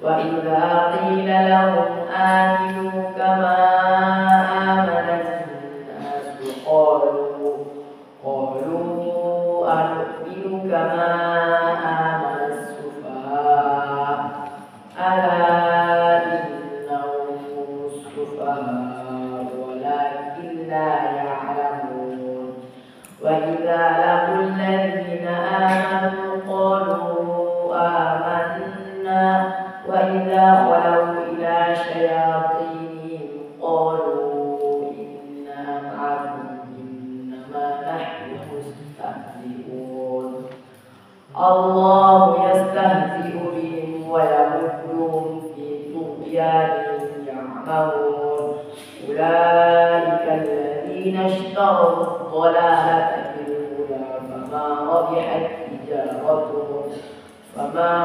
وإذا قيل لهم آمنوا كما آمن الناس قالوا أنؤمن كما آمن السفهاء ألا إنهم السفهاء ولكن لا يعلمون وإذا لقوا الذين آمنوا قالوا آمنا وإذا خلوا إلى شياطينهم قالوا إنا معكم إنما نحن مستهزئون الله يستهزئ بهم ويمدهم في طغيانهم يعمهون أولئك الذين اشتروا الضلالة بالهدى فما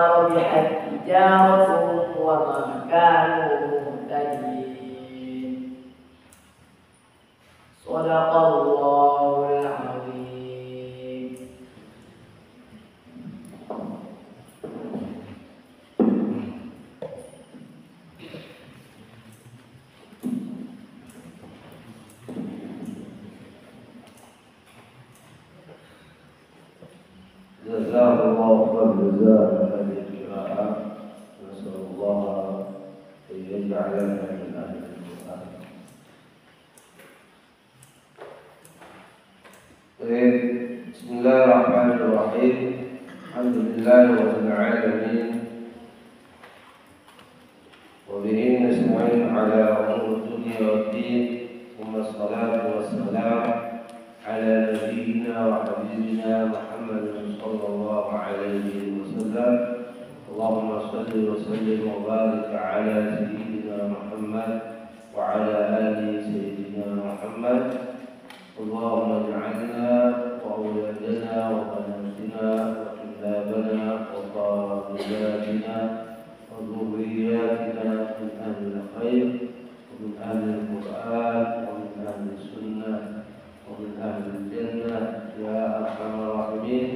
ربحت تجارتهم وما كانوا مهتدين صدق الله العظيم. جزاه الله خير جزاء هذه القراءة نسأل الله أن يجعلنا من أهل القرآن. بسم الله الرحمن الرحيم الحمد لله رب العالمين وبه نستعين على أمور الدنيا والدين ثم الصلاة والسلام على نبينا وحبيبنا محمد صلى الله عليه وسلم. اللهم صل وسلم وبارك على سيدنا محمد وعلى آل سيدنا محمد. اللهم اجعلنا وأولادنا وبناتنا وطلابنا وطالباتنا وذرياتنا من أهل الخير ومن أهل القرآن ومن أهل السنة ومن أهل الجنة يا أرحم الراحمين.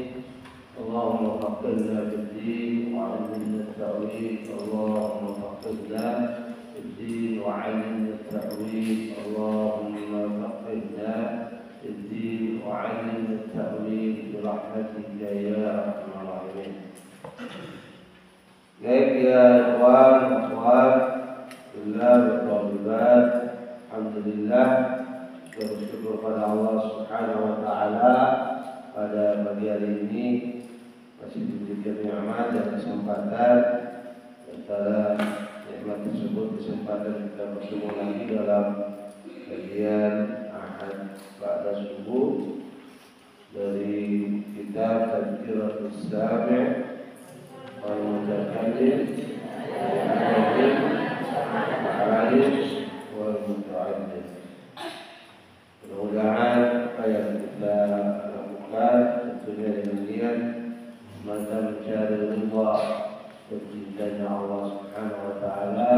اللهم فقهنا في الدين وعلمنا التأويل. اللهم فقهنا في الدين وعلمنا التأويل. اللهم فقهنا في الدين وعلمنا التأويل برحمتك يا أرحم الراحمين. Baik ya ikhwan, akhwat, tulab dan thalibat, alhamdulillah bersyukur pada Allah Subhanahu wa taala pada pagi hari ini masih diberikan nikmat dan kesempatan. Antara nikmat tersebut kesempatan kita bertemu lagi dalam kajian Ahad ba'da subuh dari kitab Tadhkiratus Sami' wal Mutakallim wal Muta'allim. Mudah-mudahan apa yang kita lakukan tentunya dengan niat mata mencari ridha dan cintanya Allah Subhanahu wa taala.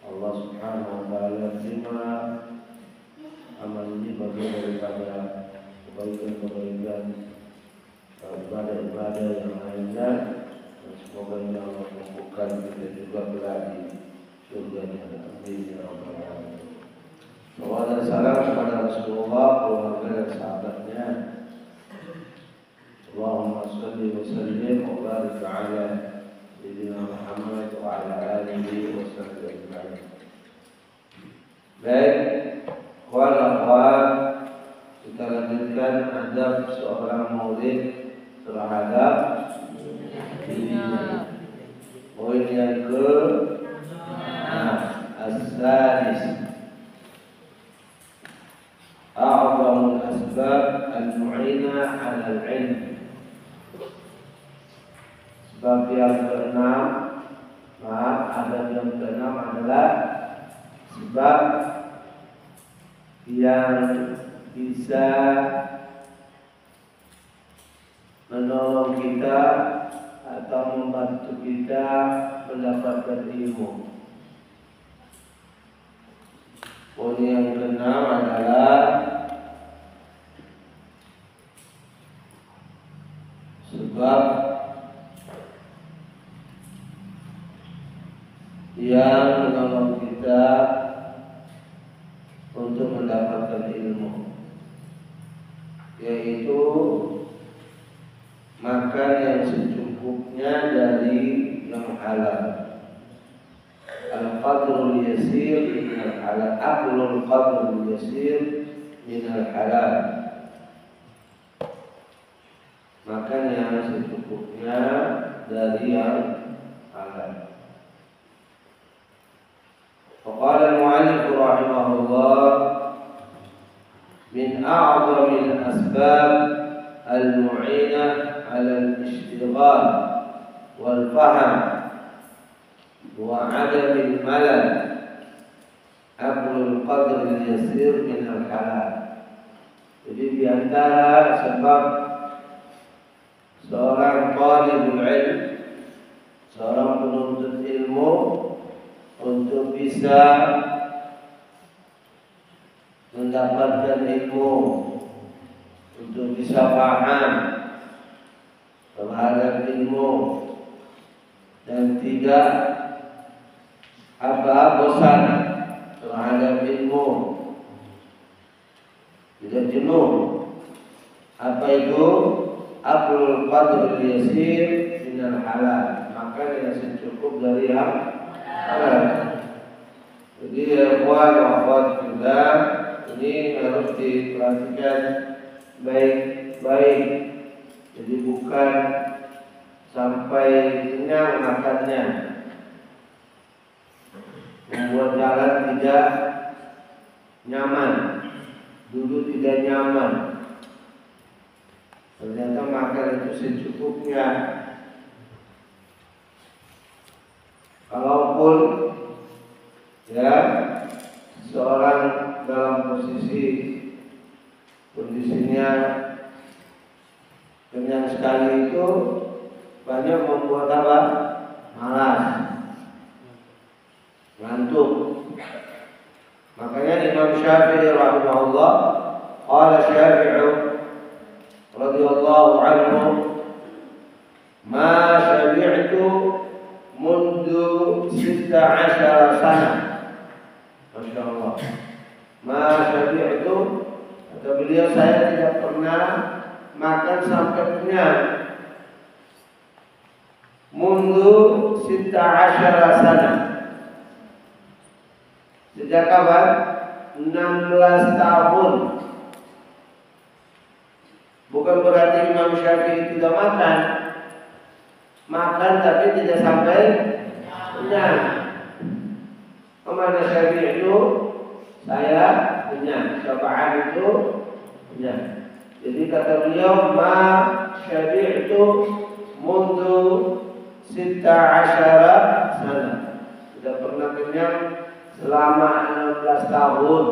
Allah Subhanahu wa taala terima amal ini bagian daripada kebaikan-kebaikan ibadah-ibadah yang lainnya, dan semoga Allah mampukan kita juga berada di surganya. Amin ya rabbal alamin. Salawat dan salam kepada Rasulullah, keluarga dan sahabatnya. Allahumma shalli wa sallim wa barik ala sayyidina Muhammad wa ala alihi wa sahbihi. Baik, kawan-kawan, kita lanjutkan adab seorang murid terhadap dirinya. Poin yang ke as-sadis, a'zamul asbab al-mu'ina 'ala al-'ilm. Sebab yang keenam, adab yang keenam adalah sebab yang bisa menolong kita atau membantu kita mendapatkan ilmu. Poin yang keenam adalah sebab yang menolong kita untuk mendapatkan ilmu, yaitu makan yang secukupnya dari yang halal. Al-qadrul yasir minal halal, aklul qadrul yasir minal halal. Makan yang secukupnya dari yang halal. Faqala al-mu'allif rahimahullah, min a'zamil asbab al-mu'inah 'ala al-ishtighal wal fahm wa 'adamil malal aklul qadril yasir minal halal. Jadi di antara sebab seorang talibul ilm, seorang penuntut ilmu untuk bisa mendapatkan ilmu, untuk bisa paham terhadap ilmu dan tidak bosan terhadap ilmu, tidak jenuh. Apa itu? Aklul qadril yasir minal halal, maka yang secukup dari yang halal. Jadi ikhwan wa akhwat juga ini harus diperhatikan baik-baik. Jadi bukan sampai kenyang makannya, membuat jalan tidak nyaman, duduk tidak nyaman. Ternyata makan itu secukupnya. Kalaupun ya seorang dalam posisi kondisinya kenyang sekali, itu banyak membuat apa? Malas, ngantuk. Makanya Imam Syafi'i rahimahullah, qala Syafi'i radhiyallahu anhu, ma syabi'tu mundu 16 sana. Masya Allah. Ma syabi'tu, kata beliau, saya tidak pernah makan sampai kenyang. Mundu 16 sana. Sejak kapan? 16 tahun. Bukan berarti Imam Syafi'i tidak makan. Makan tapi tidak sampai kenyang. Kemana Syafi'i itu? Saya kenyang. Syafa'an itu kenyang. Jadi kata beliau, ma Syafi'i itu mundu 16 sana. Tidak pernah kenyang selama 16 tahun.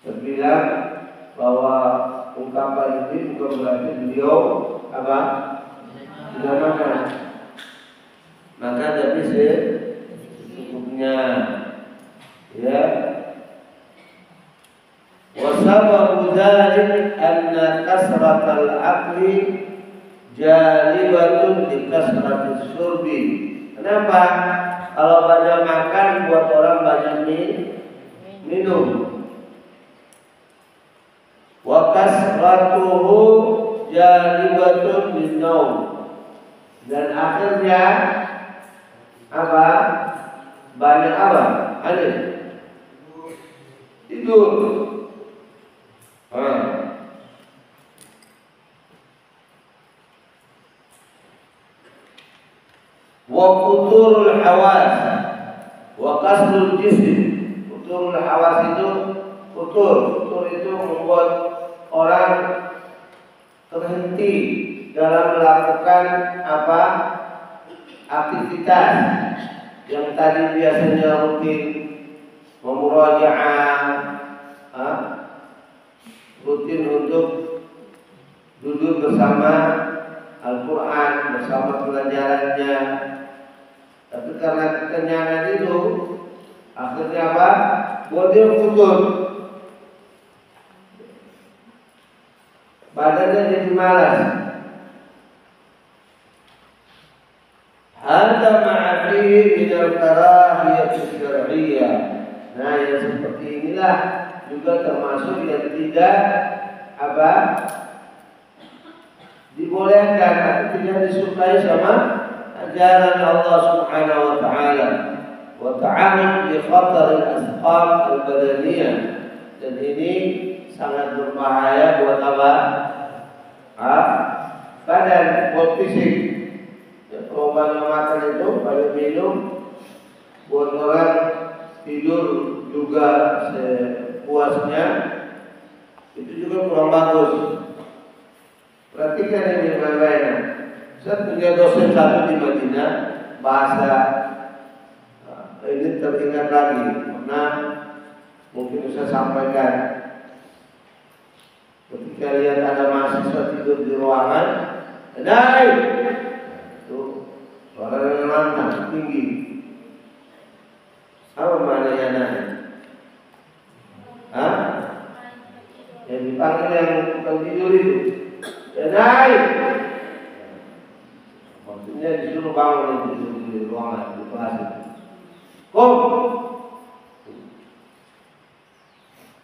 Terbilang bahwa ungkapan ini bukan berarti beliau apa? Tidak makan. Maka tapi secukupnya. Ya. Wa sababu dzalik anna kasratal aqli jalibatun li kasratis syurbi. Kenapa? Kalau banyak makan buat orang banyak minum. Wa kasratuhu jalibatun lin-naum. Dan akhirnya apa? Banyak apa? Ada tidur. Wa futurul hawas wa kasrul jism. Futurul hawas itu futur itu membuat orang terhenti dalam melakukan apa? Aktivitas yang tadi biasanya rutin memurajaah, rutin untuk duduk bersama Al-Quran, bersama pelajarannya. Tapi karena kekenyangan itu, akhirnya apa? Buat dia futur, badannya jadi malas. inilah juga termasuk yang tidak apa dibolehkan atau tidak disukai sama ajaran Allah Subhanahu wa taala. Wa ta'arud li khatar al-asqam al-badaniyah, dan ini sangat berbahaya buat apa? Badan, buat fisik. Ya, kalau banyak makan itu, banyak minum, buat orang tidur juga sepuasnya, itu juga kurang bagus. Perhatikan ini bagaimana. Saya punya dosen satu di Madinah, bahasa ini teringat lagi, karena mungkin bisa sampaikan. Ketika lihat ada mahasiswa tidur di ruangan, naik, itu suaranya lantang tinggi. Apa maknanya naik? Yang dipanggil yang tukang tidur itu, naik. Maksudnya disuruh bangun di ruangan, di kelas itu.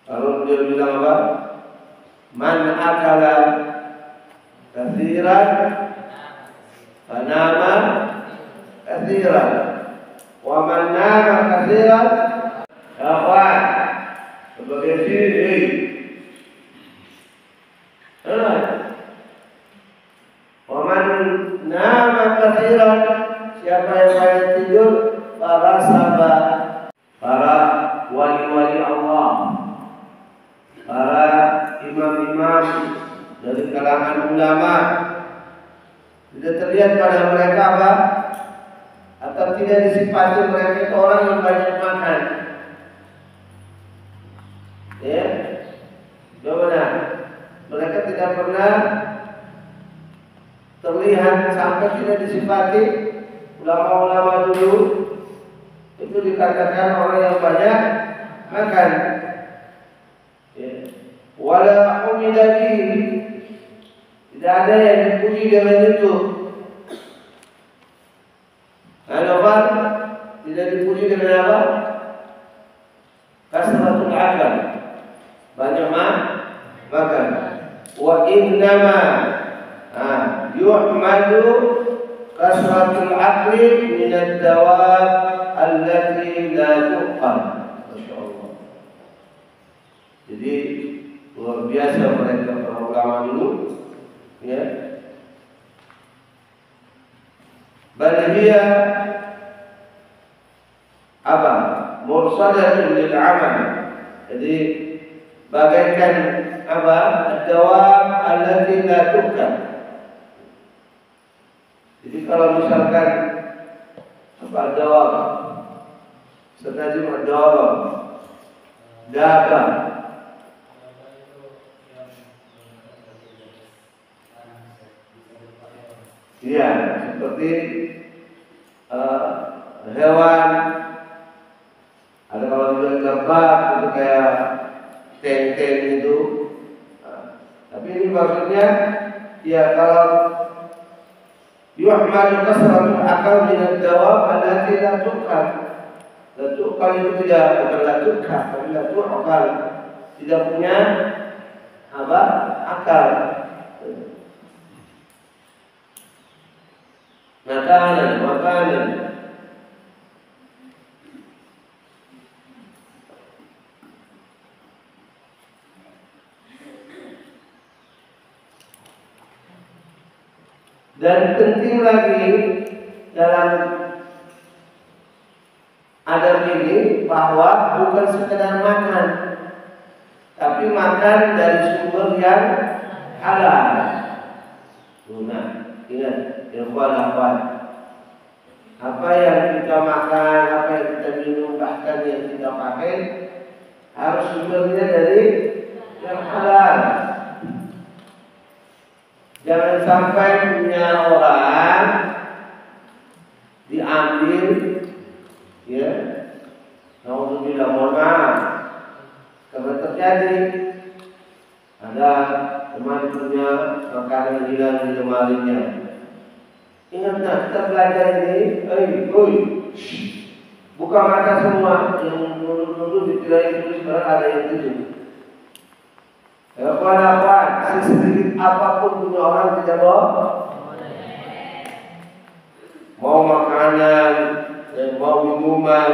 Kalau dia bilang apa? Man akala katsiran fanama katsiran wa man nama katsiran akhwan. Sebagai sini wa man nama katsiran, siapa yang banyak tidur, para sahabat, para wali-wali Allah, para imam-imam dari kalangan ulama, tidak terlihat pada mereka apa? Atau tidak disifati mereka itu orang yang banyak makan. Ya, bagaimana? Mereka tidak pernah terlihat sampai tidak disifati. Ulama-ulama dulu itu dikatakan orang yang banyak makan. Wala humidati, tidak ada yang dipuji dengan itu. Kenapa? Tidak dipuji dengan apa? Kasratul akal, banyak makan. Wa innama yuhmadu kasratul akli min ad-dawab allati la tuqal. Masyaallah. Jadi luar biasa mereka para ulama dulu, ya. Bal hiya apa? Mursalatun lil amal. Jadi bagaikan apa? Ad-dawab allati la tuqal. Jadi kalau misalkan apa jawab, setajim jawab, dapat, ya seperti hewan, ada kalau bilang gerbak itu kayak ten itu, tapi ini maksudnya ya kalau yuhmadu kasratul akal min ad-dawab allati la tuqal. La tuqal itu tidak, bukan la tuqal, tapi la tuqal, tidak punya apa? Akal. Makanan. Dan penting lagi dalam adab ini bahwa bukan sekedar makan, tapi makan dari sumber yang halal. Nah, ingat, ikhwan, apa yang kita makan, apa yang kita minum, bahkan yang kita pakai harus sumbernya dari yang halal. Jangan sampai punya orang diambil, ya, naudzubillah, mohon maaf, karena terjadi ada teman punya makanan hilang di lemarinya. Ingatlah, kita belajar ini, Buka mata semua, yang dulu dikira itu sekarang ada yang tujuh. Kawan-kawan, sedikit apapun punya orang tidak bohong. Mau makanan, mau minuman,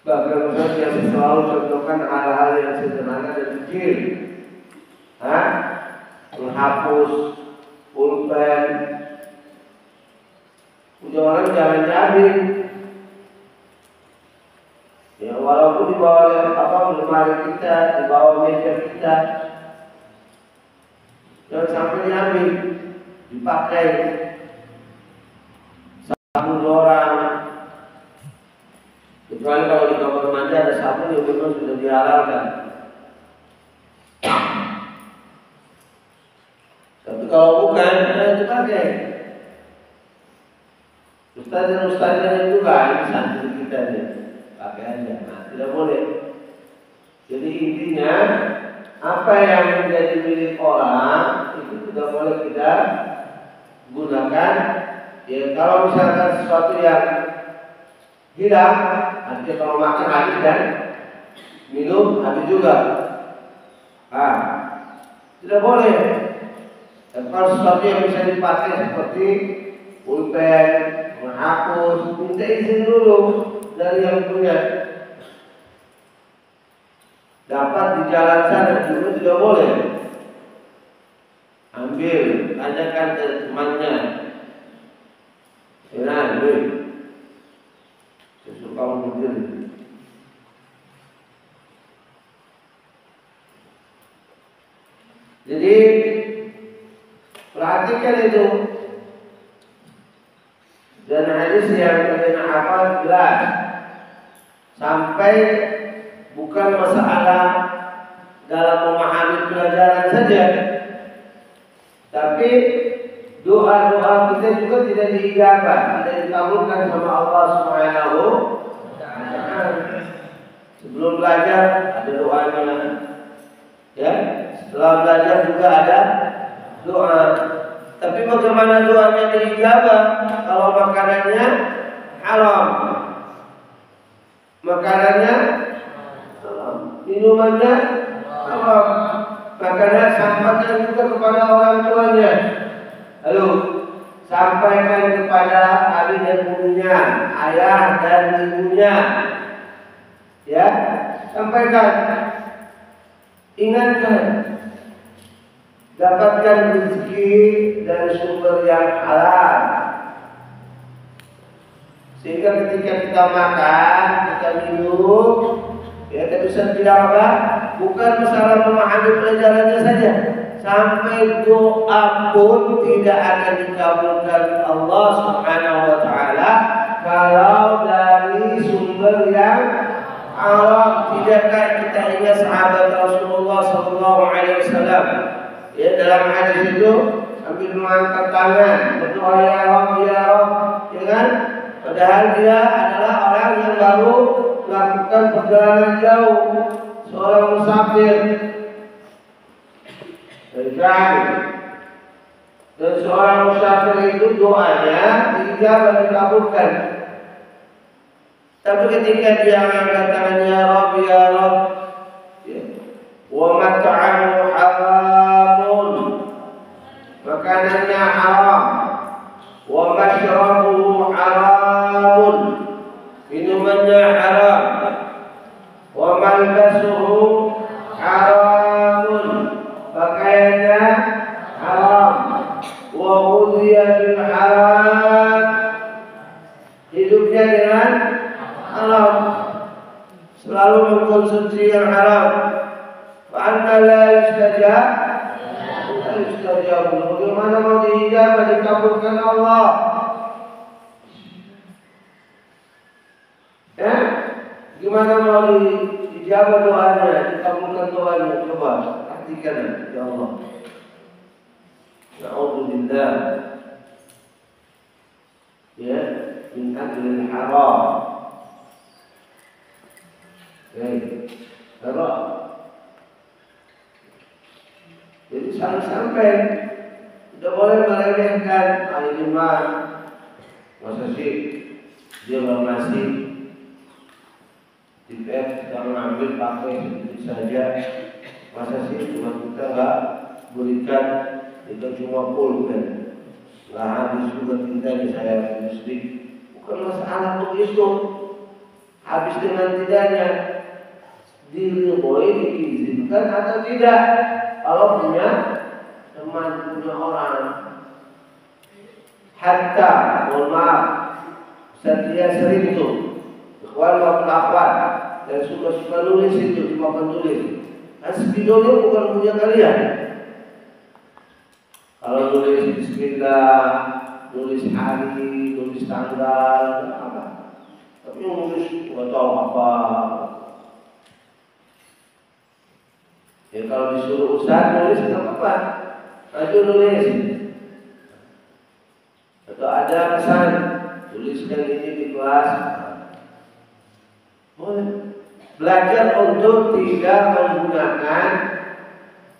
bahkan saya selalu contohkan hal-hal yang sederhana dan kecil. Menghapus pulpen, punya orang jangan diambil. Ya walaupun di bawah lemari kita, di bawah meja kita, jangan sampai diambil, dipakai. Sabun orang, kecuali kalau di kamar mandi ada sabun yang memang sudah dihalalkan. Tapi kalau bukan, jangan dipakai. Ustazah itu kan santri kita nih, pakai aja. Nah, tidak boleh. Jadi intinya apa yang menjadi milik orang itu tidak boleh kita gunakan. Ya kalau misalkan sesuatu yang hilang, nanti kalau makan habis dan minum habis juga. Tidak boleh. Dan kalau sesuatu yang bisa dipakai seperti pulpen, menghapus, minta izin dulu dari yang punya. Dapat di jalan sana dulu tidak boleh. Ambil, tanyakan ke temannya. Senang, sesuka mungkin. Jadi perhatikan itu. Dan hadis yang kalian hafal jelas. Sampai bukan masalah dalam memahami pelajaran saja, tapi doa-doa kita juga tidak diijabah, tidak dikabulkan sama Allah Subhanahu wa Ta'ala. Sebelum belajar ada doanya, ya. Setelah belajar juga ada doa. Tapi bagaimana doanya diijabah kalau makanannya haram, makanannya haram, minumannya haram, makanya sampaikan juga kepada orang tuanya. Lalu sampaikan kepada abi dan ibunya, ayah dan ibunya, ya, sampaikan, ingatkan, dapatkan rezeki dari sumber yang halal, sehingga ketika kita makan, kita minum, ya kita bisa bilang apa? Bukan masalah memahami pelajarannya saja, sampai doa pun tidak akan dikabulkan Allah Subhanahu wa Ta'ala kalau dari sumber yang haram. Tidakkah kita ingat sahabat Rasulullah Sallallahu Alaihi Wasallam? Ya, dalam hadis itu sambil mengangkat tangan berdoa ya Rabb, ya kan? Padahal dia adalah orang yang baru melakukan perjalanan jauh, seorang musafir. Dan seorang musafir itu doanya diijabah, dikabulkan. Tapi ketika dia mengangkat tangannya ya Rabb, ya, wa mat'amu haramun, makanannya haram, wa mashrabuhu haramun, minumannya haram, wa malbasuhu haramun, pakaiannya haram, wa ghudhiya bil haram, hidupnya dengan haram, selalu mengkonsumsi yang haram. Fa'anna la yustajab, bagaimana mau diijabah, dikabulkan Allah? Ya, gimana mau diijabah doanya, dikabulkan doanya? Coba perhatikan ya Allah. Na'udzubillah, ya, min aklil haram. Haram. Jadi sampai tidak boleh meremehkan. Ini mah masa sih dia masih DPR kita mengambil pakai sedikit saja. Masa sih cuma kita nggak berikan, itu cuma pulpen, nggak habis juga tintanya saya listrik. Bukan masalah begitu, habis dengan tidaknya diridhoi, diizinkan atau tidak. Kalau punya teman, punya orang, hatta mohon maaf, saya sering itu ikhwan maupun akhwat dan suka nulis itu, cuma penulis. Spidolnya bukan punya kalian. Kalau nulis bismillah, nulis hari, nulis tanggal, apa? Tapi nulis nggak tahu apa. Ya kalau disuruh ustaz nulis nggak apa-apa, itu nulis. Atau ada pesan, tuliskan ini di kelas. Boleh. Belajar untuk tidak menggunakan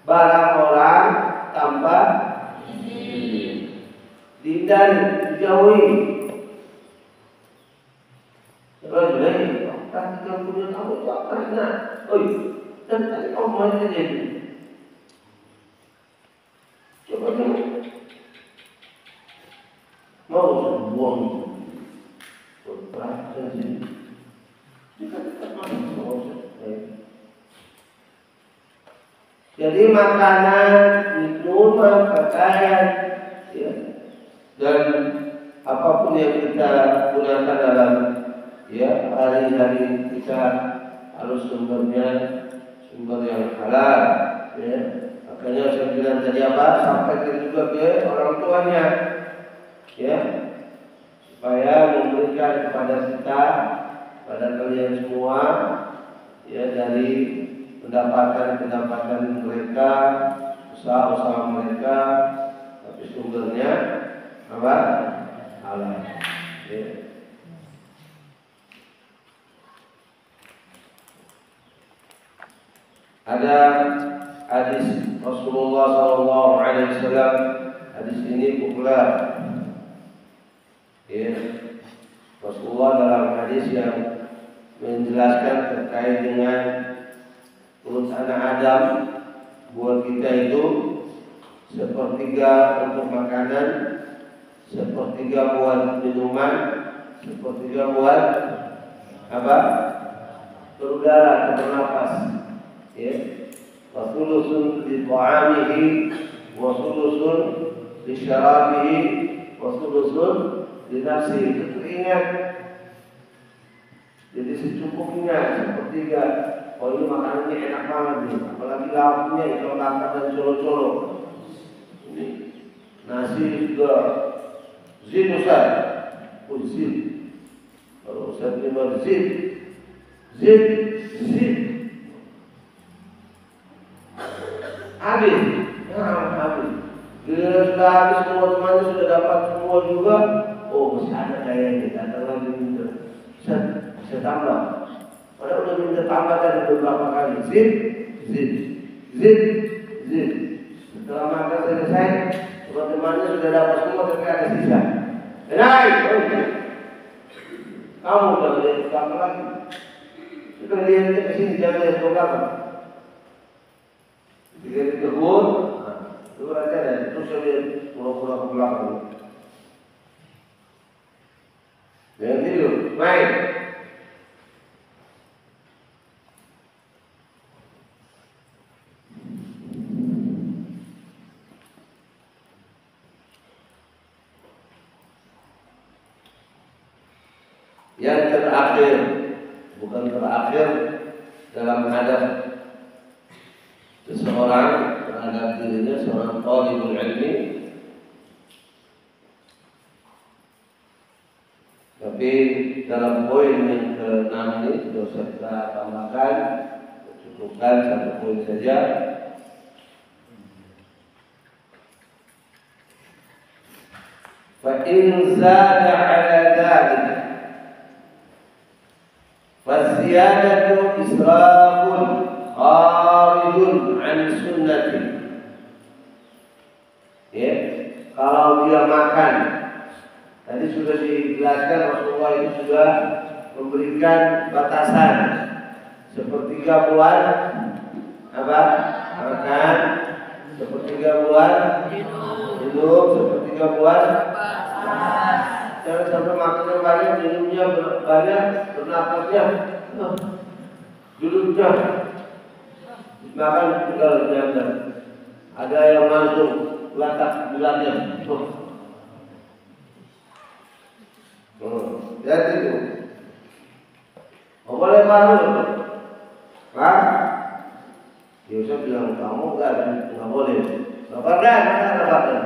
barang orang tanpa izin. Dihindari, dijauhi. Kalau jadi, kita punya tahu itu apa? Nah, dan tadi kamu mau jadi. Coba dulu. Mau buang. Berapa sih? Jadi makanan, minuman, pakaian, ya, dan apapun yang kita gunakan dalam hari-hari kita harus sumber yang halal. Ya. Makanya saya bilang tadi apa? Sampaikan juga ke orang tuanya, ya, supaya memberikan kepada kita, pada kalian semua, ya, dari pendapatan mereka, usaha mereka, tapi sumbernya apa? Halal. Ya. Ada hadis Rasulullah SAW. Hadis ini populer. Ya. Rasulullah dalam hadis yang menjelaskan terkait dengan urut anak Adam, buat kita itu sepertiga untuk makanan, sepertiga buat minuman, sepertiga buat apa? Berudara atau bernapas. Ya. Wa thuluthun li ta'amihi wa thuluthun li syarabihi wa thuluthun li nafsihi. Itu ingat. Jadi secukupnya, sepertiga. Oh, ini makanannya enak banget nih, apalagi lauknya ikan bakar dan colo-colo. Ini nasi juga zin Ustaz. Oh, zin. Kalau Ustaz terima zin. Habis. Habis. Bila sudah habis, semua temannya sudah dapat semua juga. Oh, masih ada kayaknya, datang lagi minta. Ustaz, bisa tambah. Padahal udah minta tambah tadi beberapa kali. Zin. Setelah makan selesai, teman-temannya sudah dapat semua, tapi ada sisa. Naik. Kamu udah lihat apa lagi? Sudah lihat ke sini, jangan lihat ke belakang. Jika ditegur, itu aja dan terus saya lihat pulau-pulau ke belakang. Jangan tidur, main. Yang terakhir, bukan terakhir dalam menghadap seseorang, terhadap dirinya, seorang talibul ilmi, tapi dalam poin yang ke-6 ini sudah kita tambahkan, cukupkan satu poin saja. Fa in zada ala dzalik فالزيادة إسراف خارج عن sunnati. Ya, kalau dia makan Tadi sudah dijelaskan Rasulullah itu sudah memberikan batasan sepertiga bulan apa? Makan, sepertiga bulan hidup, sepertiga bulan jangan sampai makannya banyak, minumnya banyak, bernafasnya duduknya makan tinggal jaga. Ada yang masuk latak bulannya lihat itu boleh malu Pak Yusuf bilang kamu nggak boleh leparkan mana leparkan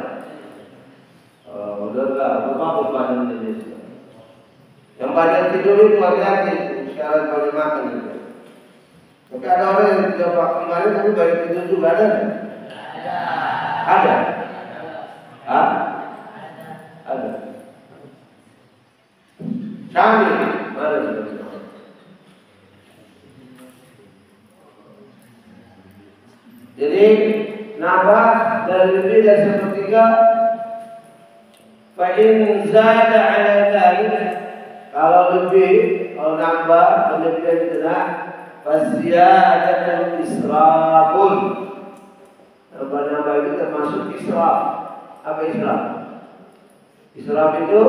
udah nggak apa-apa badan Indonesia yang banyak tidur itu hati-hati sekarang banyak makan itu. Tapi ada orang yang tidak pakai kemarin tapi banyak tidur juga ada ada ada Kami mana sudah. Jadi nambah dari lebih dari sepertiga. Fa'in zada ala dzalik, kalau lebih, kalau nambah lebih dari itu faziyadatu israfun. Nambah itu termasuk israf. Apa israf? Israf itu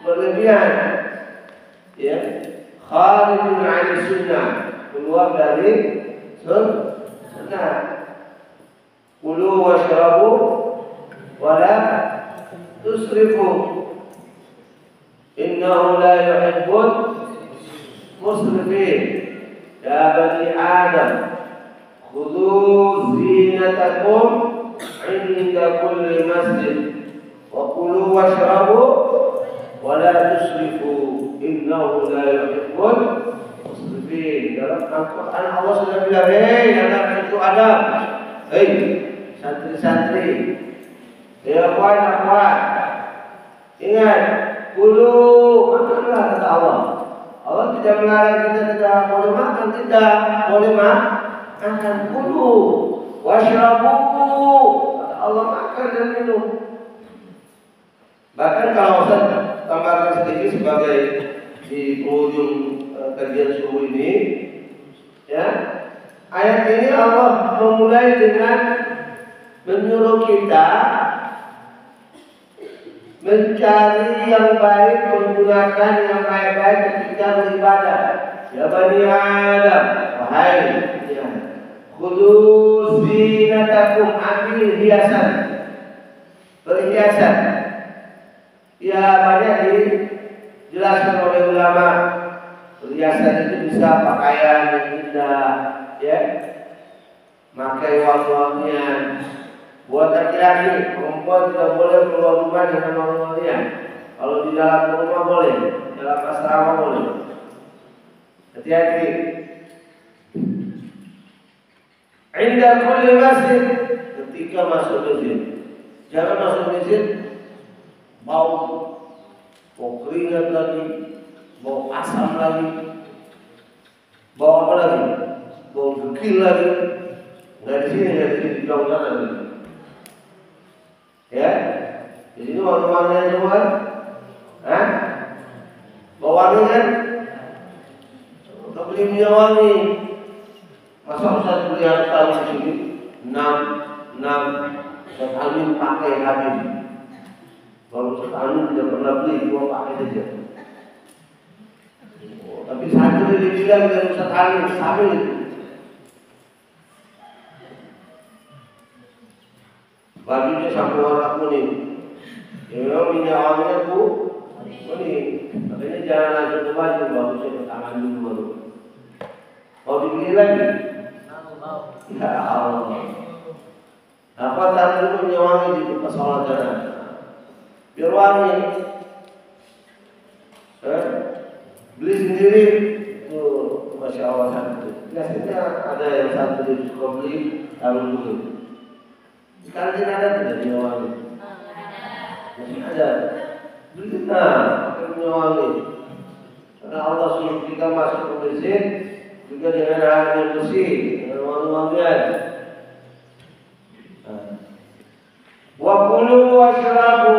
berlebihan, ya, kharijun 'an sunnah, keluar dari sunnah. Kulu washrabu wala tusrifu, innahu la yuhibbul musrifin. Ya bani Adam, khudhu zinatakum 'inda kulli masjid wa kulu washrabu wala tusrifu innahu la yuhibbul musrifin. Dalam Al-Quran Allah sudah bilang, hei anak cucu Adam, hei santri-santri, ya kawan-kawan, ingat, kulu makanlah kata Allah. Allah tidak melarang kita tidak boleh makan, tidak boleh makan. Kulu washrabu, kata Allah, makan dan minum. Bahkan kalau Ustaz tambahkan sedikit sebagai di ujung kajian subuh ini, ya, ayat ini Allah memulai dengan menyuruh kita mencari yang baik, menggunakan yang baik-baik ketika beribadah. Ya bani Adam, wahai ya, khudhu zinatakum, ambil hiasan, berhiasan. Ya banyak dijelaskan oleh ulama. Perhiasan itu bisa pakaian yang indah, ya, pakai wangi-wangian. Buat laki-laki, perempuan tidak boleh keluar rumah dengan wangi-wangian. Kalau di dalam rumah boleh, di dalam asrama boleh. Hati-hati. Inda kulli masjid, ketika masuk masjid, jangan masuk masjid bau keringat lagi, bau asam lagi, bau apa lagi, bau dekil lagi. Nggak di sini, nggak di sini, di jauh sana lagi. Ya, di sini wangi-wangian semua, bau wangi kan? Untuk beli minyak wangi, masa Ustaz beli harus tahu di sini 6 setahun pakai habis. Kalau setahun tidak pernah beli, cuma pakai saja. Tapi satu dibilang dari setahun sambil itu. Bajunya sampai warna kuning. Ya memang minyak wanginya kuning. Makanya jangan langsung ke baju, bagusnya ke tangan dulu baru. Mau dibeli lagi? Ya Allah. Apa tangan dulu minyak wangi di tempat sholat sana? Biar wangi. Beli sendiri itu masya Allah satu. Biasanya ada yang satu suka beli tahun dulu. Sekarang tidak ada tidak minyak wangi. Masih ada. Beli kita pakai minyak wangi. Karena Allah suruh kita masuk ke masjid juga dengan air yang bersih, dengan wangi-wangian. Wa kulu washrabu,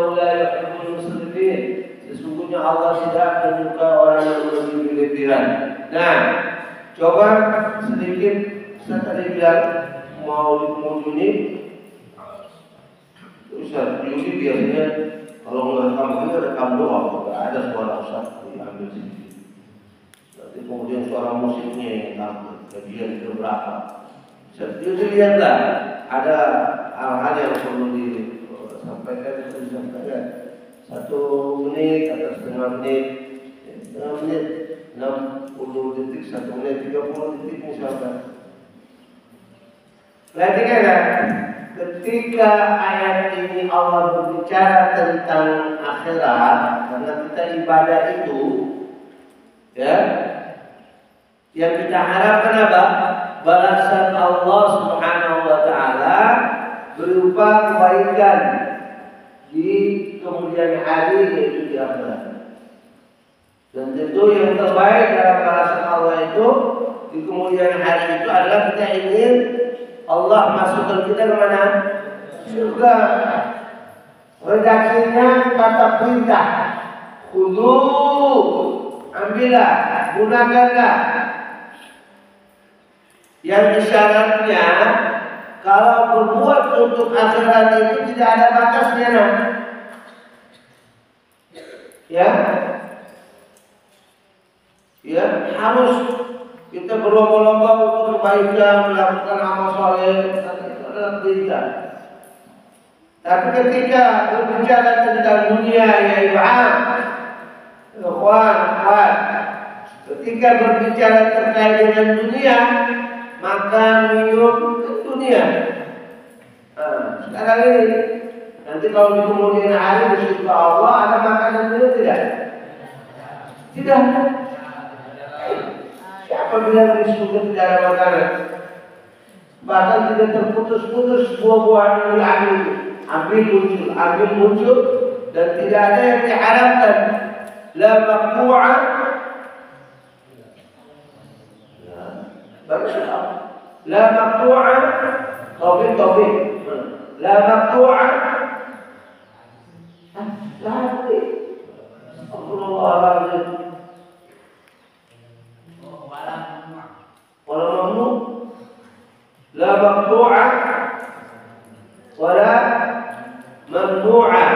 innahu la yuhibbul musrifin. Sesungguhnya Allah tidak menyukai orang yang berlebihan. Nah, coba sedikit saya tadi bilang Maulid ini. Ustaz Yudi biasanya kalau ngerekam ini rekam doang, nggak ada suara Ustaz diambil sedikit. Nanti kemudian suara musiknya yang tampil, bagian berapa. Ustaz Yudi lihatlah, ada hal-hal yang perlu disampaikan, disampaikan. 1 menit atau setengah menit, 60 detik, 1 menit, 30 detik misalkan. Perhatikan ya, ketika ayat ini Allah berbicara tentang akhirat, karena kita ibadah itu, ya, yang kita harapkan apa? Balasan Allah Subhanahu wa Ta'ala berupa kebaikan di kemudian hari, yaitu di akhirat. Dan tentu yang terbaik dalam balasan Allah itu di kemudian hari itu adalah kita ingin Allah masukkan kita ke mana? Surga. Redaksinya kata perintah. Khudu, ambillah, gunakanlah. Yang isyaratnya kalau berbuat untuk akhirat itu tidak ada batasnya, nah. Ya, harus kita berlomba-lomba untuk kebaikan, melakukan amal soleh, itu adalah perintah. Tapi ketika berbicara tentang dunia, ya ikhwan, ketika berbicara terkait dengan dunia, makan, minum, dunia. Nah, sekarang ini, nanti kalau di kemudian hari di surga Allah ada makanan minum tidak? Tidak. Siapa bilang di surga tidak ada makanan? Bahkan tidak terputus-putus buah-buahan yang ambil muncul, dan tidak ada yang diharapkan. La maqtu'ah, la maqtu'ah, taufik, la maqtu'ah, Astagfirullahaladzim. Wala mamnu, la maqtu'ah, wala mamnu'ah.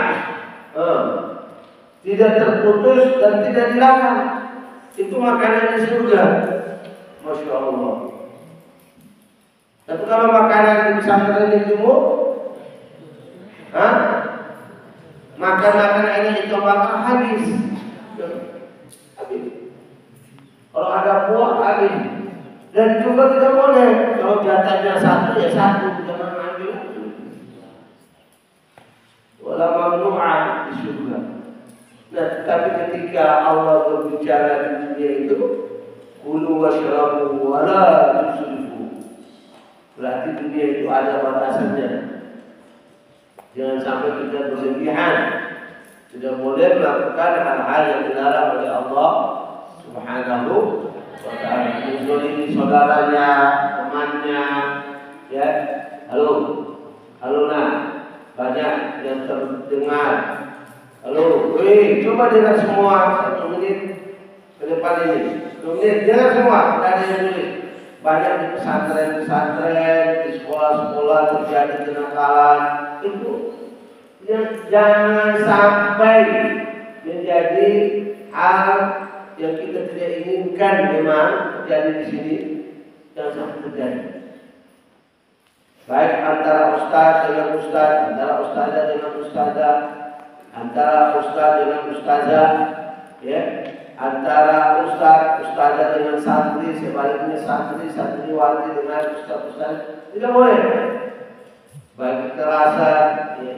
Tidak terputus dan tidak dilarang. Itu makanan di surga. Masya Allah. Tapi kalau makanan di pesantren di timur, makan ini itu makan habis. Kalau ada buah habis. Dan juga tidak boleh kalau jatahnya 1 ya 1, jangan ambil. Wala mamnu'ah di surga. Nah, tapi ketika Allah berbicara di dunia itu, kulu washrabu wala tusrifu. Berarti dunia itu ada batasannya. Jangan sampai kita berlebihan. Tidak boleh melakukan hal-hal yang dilarang oleh Allah Subhanahu wa Ta'ala. Menzalimi saudaranya, temannya, ya. Halo nak, banyak yang terdengar. Halo, coba dengar semua 1 menit ke depan ini. 1 menit dengar semua, tidak ada yang tulis. Banyak di pesantren, di sekolah-sekolah terjadi kenakalan. Itu jangan sampai menjadi hal yang kita tidak inginkan memang terjadi di sini. Jangan sampai terjadi. Baik antara ustaz dengan ustaz, antara ustazah dengan ustazah, antara ustaz dengan ustazah, ya, antara ustazah dengan santri, sebaliknya santriwati dengan ustaz, tidak boleh. Baik kekerasan, ya,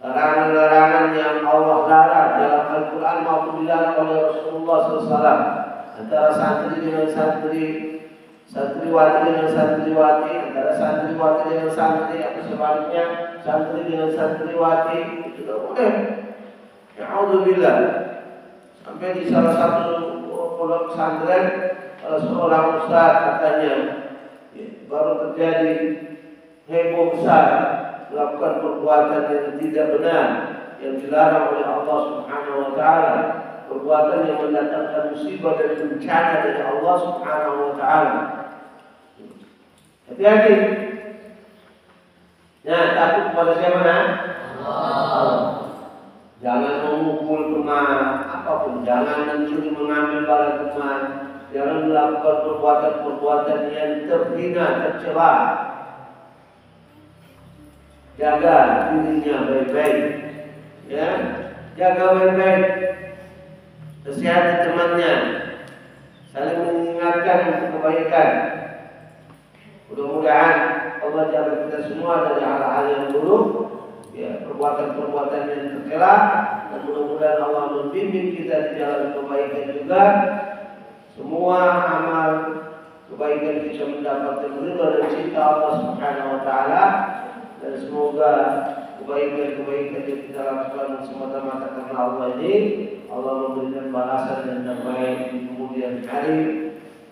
larangan-larangan yang Allah larang dalam Al-Quran maupun dilarang oleh Rasulullah SAW. Antara santri dengan santriwati dengan santriwati, antara santriwati dengan santri, atau sebaliknya santri dengan santriwati, itu tidak boleh. Ya'udzubillah. Sampai di salah satu pondok pesantren, seorang ustaz katanya, ya, baru terjadi heboh besar, melakukan perbuatan yang tidak benar, yang dilarang oleh Allah Subhanahu wa taala, perbuatan yang mendatangkan musibah dan bencana dari Allah Subhanahu wa taala. Hati-hati. Nah, takut kepada siapa? Allah. Jangan memukul teman, apapun. Jangan mencuri, mengambil barang teman. Jangan melakukan perbuatan-perbuatan yang terhina, tercela. Jaga dirinya baik-baik. Ya, jaga baik-baik. Nasihati temannya. Saling mengingatkan untuk kebaikan. Mudah-mudahan Allah jaga kita semua dari hal-hal yang buruk, ya, perbuatan-perbuatan yang tercela, dan mudah-mudahan Allah membimbing kita di jalan kebaikan juga. Semua amal kebaikan bisa mendapatkan ridha dan cinta Allah Subhanahu wa taala, dan semoga kebaikan-kebaikan yang kita lakukan semata-mata karena Allah ini, Allah memberikan balasan yang terbaik di kemudian hari,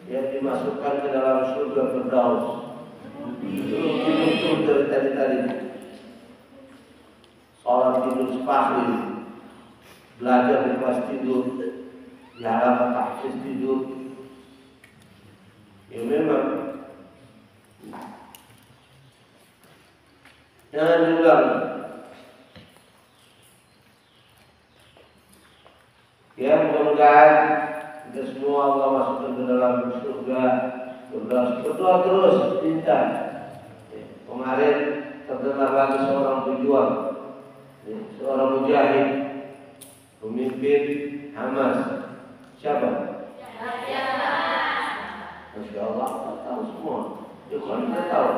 yang dimasukkan ke dalam surga Firdaus. Hidup dari tadi-tadi, sholat tidur sepahri, belajar di kelas tidur, di halaman tahfiz tidur. Ya memang jangan diulang. Ya, mudah-mudahan kita semua Allah masukkan ke dalam surga. Berdoa terus, minta. Kemarin terdengar lagi seorang pejuang, seorang mujahid, pemimpin Hamas. Siapa? Masya Allah, kita tahu semua. Kita tahu.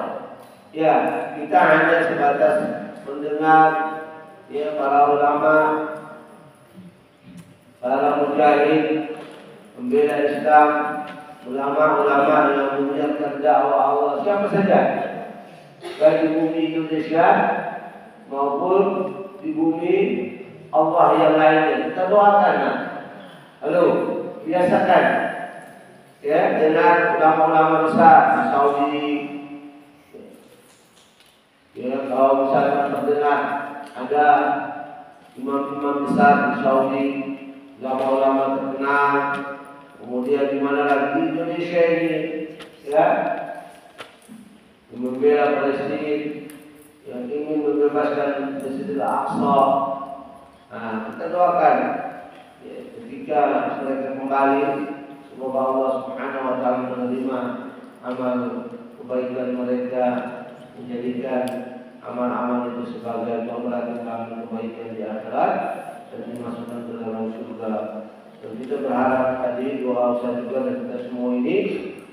Ya, kita hanya sebatas mendengar, ya, para ulama, para mujahid pembela Islam, ulama-ulama yang menyiarkan dakwah Allah, siapa saja, baik di bumi Indonesia maupun di bumi Allah yang lainnya. Kita doakan. Halo, biasakan, ya, dengan ulama-ulama besar di Saudi. Ya, kalau misalnya terdengar ada imam-imam besar di Saudi, ulama-ulama terkenal, kemudian di mana lagi di Indonesia ini, ya, yang membela Palestina, yang ingin membebaskan Masjidil Aqsa. Nah, kita doakan, ya, ketika mereka kembali, semoga Allah Subhanahu wa taala menerima amal kebaikan mereka, menjadikan amal-amal itu sebagai pemberat kami kebaikan di akhirat dan dimasukkan ke dalam surga. Dan kita berharap tadi doa Ustaz juga dan kita semua ini,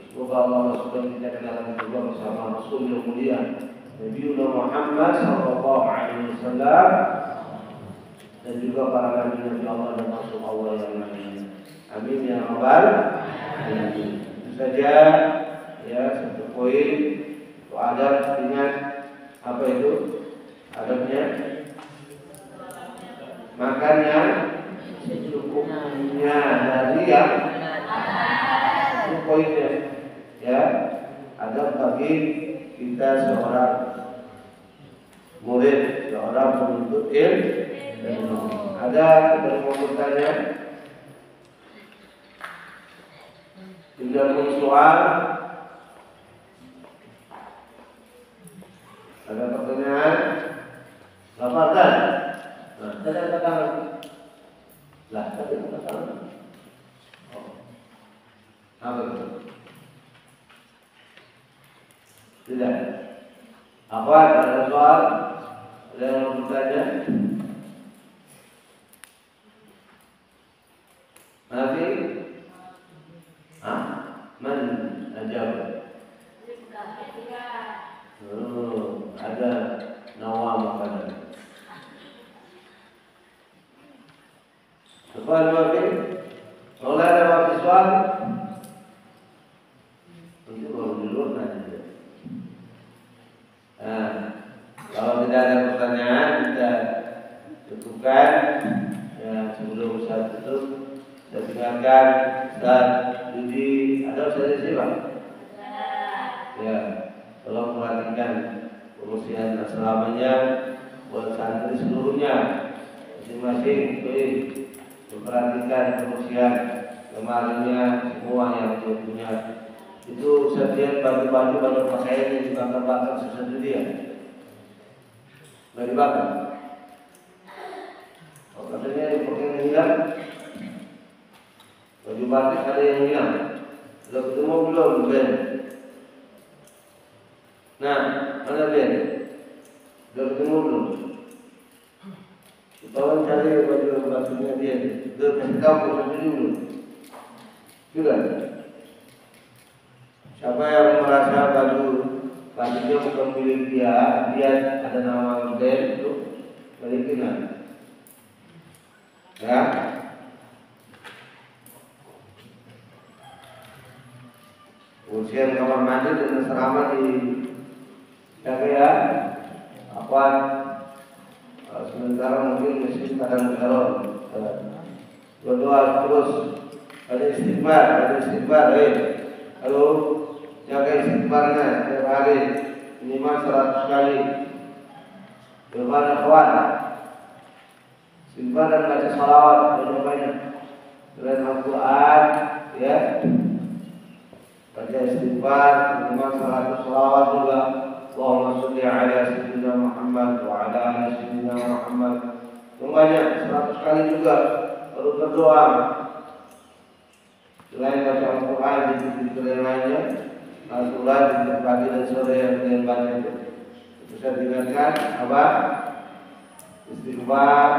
semoga Allah masukkan kita ke dalam surga bersama Rasul yang mulia Nabi Muhammad sallallahu alaihi wasallam, dan juga para nabi-nabi Allah dan Rasul Allah yang lainnya. Amin ya rabbal alamin. Itu saja, ya, satu poin. Adab dengan apa itu? Adabnya makan yang secukupnya dari yang itu poinnya, ya. Adab bagi kita seorang murid, seorang penuntut ilmu. Ada yang mau bertanya? Tidak mau soal? Ada pertanyaan? Laporkan. Nah, saya katakan. Lah, tapi katakan. Oh. Apa itu? Tidak. Apa? Ada soal? Ada yang bertanya? Nanti? Man ajab? Ada nawam makanan. Soal wakil, kalau ada wakil soal, itu baru di luar nanti. Nah, kalau tidak ada pertanyaan, kita cukupkan. Ya, sebelum Ustaz tutup, saya tinggalkan Ustaz Yudi. Ada Ustaz siapa? Ya, tolong perhatikan kebersihan selamanya buat santri seluruhnya. masing-masing memperhatikan kebersihan lemarinya semua yang dia punya. Itu setiap baju-baju banyak pakaian yang dibakar-bakar sesuatu dia. Nggak dibakar. Oh, katanya pakaian hilang. Baju batik ada yang hilang. Sudah ketemu belum Ben? Nah, mana Ben? Sudah ketemu belum? Tolong cari baju batiknya dia. Sudah kasih tahu sampai dulu. Sudah. Siapa yang merasa baju batiknya bukan milik dia, dia ada nama Ben itu balikin. Ya. Ujian kamar mandi dan asrama di jaga ya. Apa sementara mungkin mesti kadang teror. Berdoa terus. Ada istighfar, Lalu jaga istighfarnya setiap hari minimal 100 kali. Berbanyak kawan. Istighfar dan baca salawat banyak-banyak. Selain Al-Quran, ya. Baca istighfar minimal 100 salawat juga. Allahumma sholli ala sayyidina Muhammad wa ala ali sayyidina Muhammad. Banyak 100 kali juga baru berdoa. Selain baca Al-Quran di titik yang lainnya, Al-Quran di pagi dan sore yang kalian baca itu bisa diingatkan apa? Istighfar,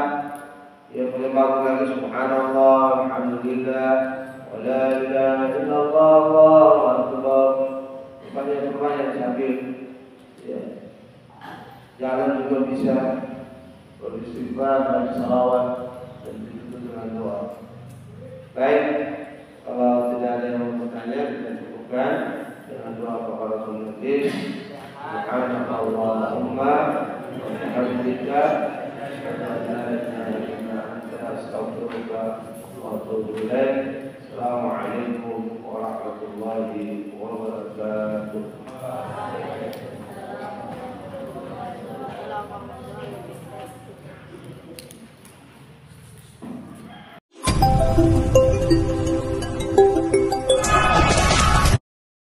yang paling bagus lagi subhanallah, alhamdulillah, wa la ilaha illallah, Allahu akbar. Banyak sambil ya. Jalan juga bisa beristighfar dan salawat dan ditutup dengan doa. Baik. Kalau tidak ada yang bertanya, kita cukupkan dengan doa kepada Rasulullah. Subhanallahumma wa bihamdika asyhadu an la ilaha illa anta astaghfiruka wa atubu ilaik. Assalamualaikum warahmatullahi wabarakatuh.